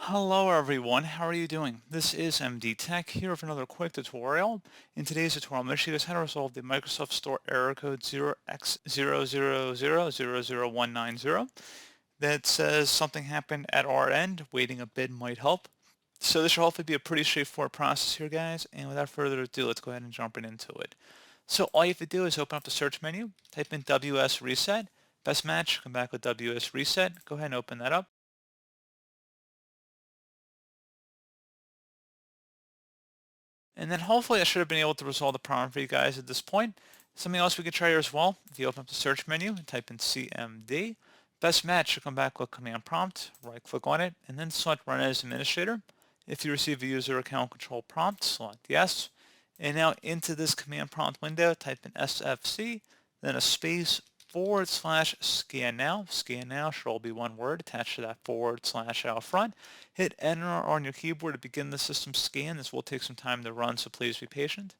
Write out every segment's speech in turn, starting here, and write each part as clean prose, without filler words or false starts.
Hello everyone, how are you doing? This is MD Tech here with another quick tutorial. In today's tutorial, I'm going to show you guys how to resolve the Microsoft Store error code 0x00000190 that says something happened at our end, waiting a bit might help. So this should hopefully be a pretty straightforward process here, guys, and without further ado, let's go ahead and jump right into it. So all you have to do is open up the search menu, type in WS Reset, best match, come back with WS Reset, go ahead and open that up. And then hopefully I should have been able to resolve the problem for you guys at this point. Something else we could try here as well. If you open up the search menu and type in CMD, best match should come back with command prompt, right click on it, and then select run as administrator. If you receive a user account control prompt, select yes. And now into this command prompt window, type in SFC, then a space /scan now. Scan now should all be one word attached to that / out front. Hit enter on your keyboard to begin the system scan. This will take some time to run, so please be patient.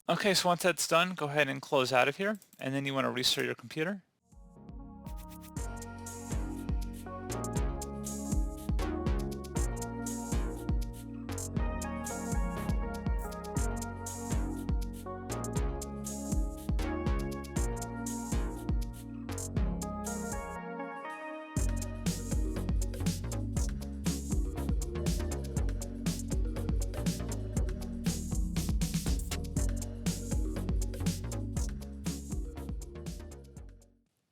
Okay, so once that's done, go ahead and close out of here, and then you want to restart your computer.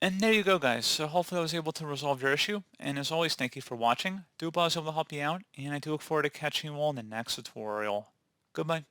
And there you go, guys. So hopefully I was able to resolve your issue. And as always, thank you for watching. Do hope I was able to help you out, and I do look forward to catching you all in the next tutorial. Goodbye.